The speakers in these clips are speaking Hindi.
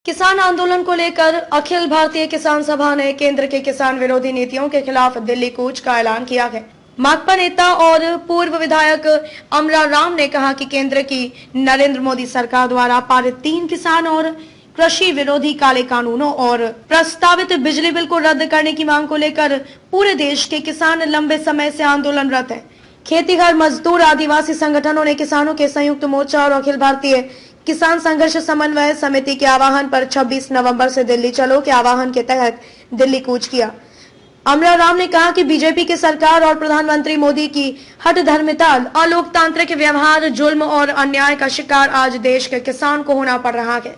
किसान आंदोलन को लेकर अखिल भारतीय किसान सभा ने केंद्र के किसान विरोधी नीतियों के खिलाफ दिल्ली कूच का ऐलान किया है। माकपा नेता और पूर्व विधायक अमरा राम ने कहा कि केंद्र की नरेंद्र मोदी सरकार द्वारा पारित 3 किसान और कृषि विरोधी काले कानूनों और प्रस्तावित बिजली बिल को रद्द करने की मांग को लेकर पूरे देश के किसान लंबे समय से आंदोलनरत है। खेतीहर मजदूर आदिवासी संगठनों ने किसानों के संयुक्त मोर्चा और अखिल भारतीय किसान संघर्ष समन्वय समिति के आह्वान पर 26 नवंबर से दिल्ली चलो के आह्वान के तहत दिल्ली कूच किया। अमरा राम ने कहा कि बीजेपी की सरकार और प्रधानमंत्री मोदी की हठधर्मिता, अलोकतांत्रिक व्यवहार, जुल्म और अन्याय का शिकार आज देश के किसान को होना पड़ रहा है।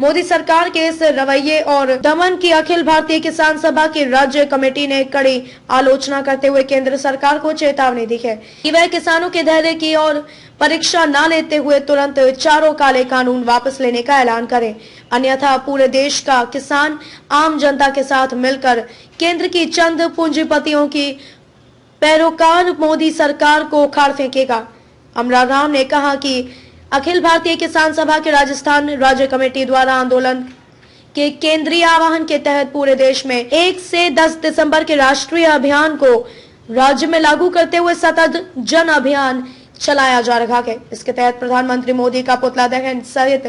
मोदी सरकार के इस रवैये और दमन की अखिल भारतीय किसान सभा की राज्य कमेटी ने कड़ी आलोचना करते हुए केंद्र सरकार को चेतावनी दी है कि वह किसानों के धैर्य की और परीक्षा न लेते हुए तुरंत चारों काले कानून वापस लेने का ऐलान करे, अन्यथा पूरे देश का किसान आम जनता के साथ मिलकर केंद्र की चंद पूंजीपतियों की पैरोकार मोदी सरकार को उखाड़ फेंकेगा। अमरा राम ने कहा कि अखिल भारतीय किसान सभा के राजस्थान राज्य कमेटी द्वारा आंदोलन के केंद्रीय आह्वान के तहत पूरे देश में 1 से 10 दिसंबर के राष्ट्रीय अभियान को राज्य में लागू करते हुए सतत जन अभियान चलाया जा रहा है। इसके तहत प्रधानमंत्री मोदी का पुतला दहन सहित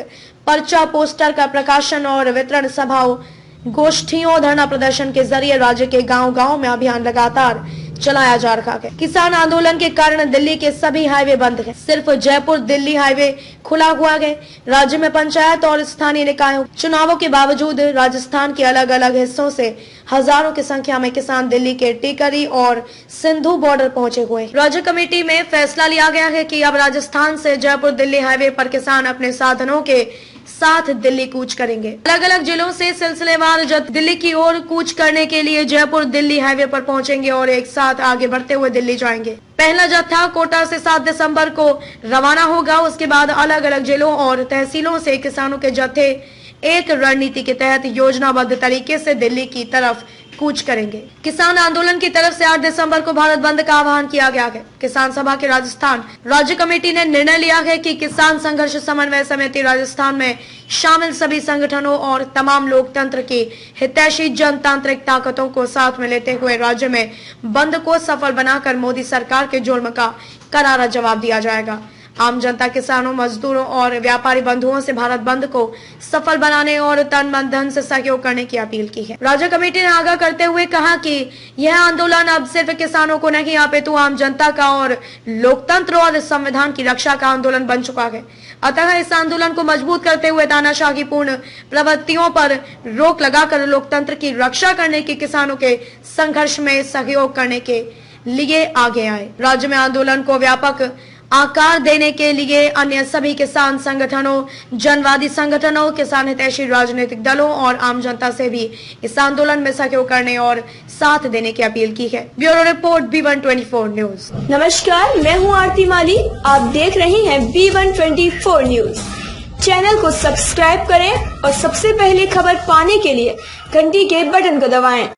पर्चा, पोस्टर का प्रकाशन और वितरण, सभाओं, गोष्ठियों, धरना प्रदर्शन के जरिए राज्य के गांव-गांव में अभियान लगातार चलाया जा रहा है। किसान आंदोलन के कारण दिल्ली के सभी हाईवे बंद हैं। सिर्फ जयपुर दिल्ली हाईवे खुला हुआ है। राज्य में पंचायत और स्थानीय निकायों चुनावों के बावजूद राजस्थान के अलग अलग हिस्सों से हजारों की संख्या में किसान दिल्ली के टिकरी और सिंधु बॉर्डर पहुंचे हुए हैं। राज्य कमेटी में फैसला लिया गया है कि अब राजस्थान से जयपुर दिल्ली हाईवे पर किसान अपने साधनों के साथ दिल्ली कूच करेंगे। अलग अलग जिलों से सिलसिलेवार दिल्ली की ओर कूच करने के लिए जयपुर दिल्ली हाईवे पर पहुंचेंगे और एक साथ आगे बढ़ते हुए दिल्ली जाएंगे। पहला जत्था कोटा से 7 दिसंबर को रवाना होगा। उसके बाद अलग अलग जिलों और तहसीलों से किसानों के जत्थे एक रणनीति के तहत योजनाबद्ध तरीके से दिल्ली की तरफ कूच करेंगे। किसान आंदोलन की तरफ से 8 दिसंबर को भारत बंद का आह्वान किया गया है। किसान सभा के राजस्थान राज्य कमेटी ने निर्णय लिया है कि किसान संघर्ष समन्वय समिति राजस्थान में शामिल सभी संगठनों और तमाम लोकतंत्र की हितैषी जनतांत्रिक ताकतों को साथ में लेते हुए राज्य में बंद को सफल बनाकर मोदी सरकार के जुर्म का करारा जवाब दिया जाएगा। आम जनता, किसानों, मजदूरों और व्यापारी बंधुओं से भारत बंद को सफल बनाने और तन मन धन से सहयोग करने की अपील की है। राज्य कमेटी ने आगाह करते हुए कहा कि यह आंदोलन अब सिर्फ किसानों को नहीं, अपितु आम जनता का और लोकतंत्र और संविधान की रक्षा का आंदोलन बन चुका है। अतः इस आंदोलन को मजबूत करते हुए तानाशाही पूर्ण प्रवृत्तियों पर रोक लगाकर लोकतंत्र की रक्षा करने की किसानों के संघर्ष में सहयोग करने के लिए आगे आए। राज्य में आंदोलन को व्यापक आकार देने के लिए अन्य सभी किसान संगठनों, जनवादी संगठनों, किसान हितैषी राजनीतिक दलों और आम जनता से भी इस आंदोलन में सहयोग करने और साथ देने की अपील की है। Bureau report B124 news. नमस्कार, मैं हूं आरती माली। आप देख रहे हैं B124 न्यूज। चैनल को सब्सक्राइब करें और सबसे पहले खबर पाने के लिए घंटी के बटन को दबाएं।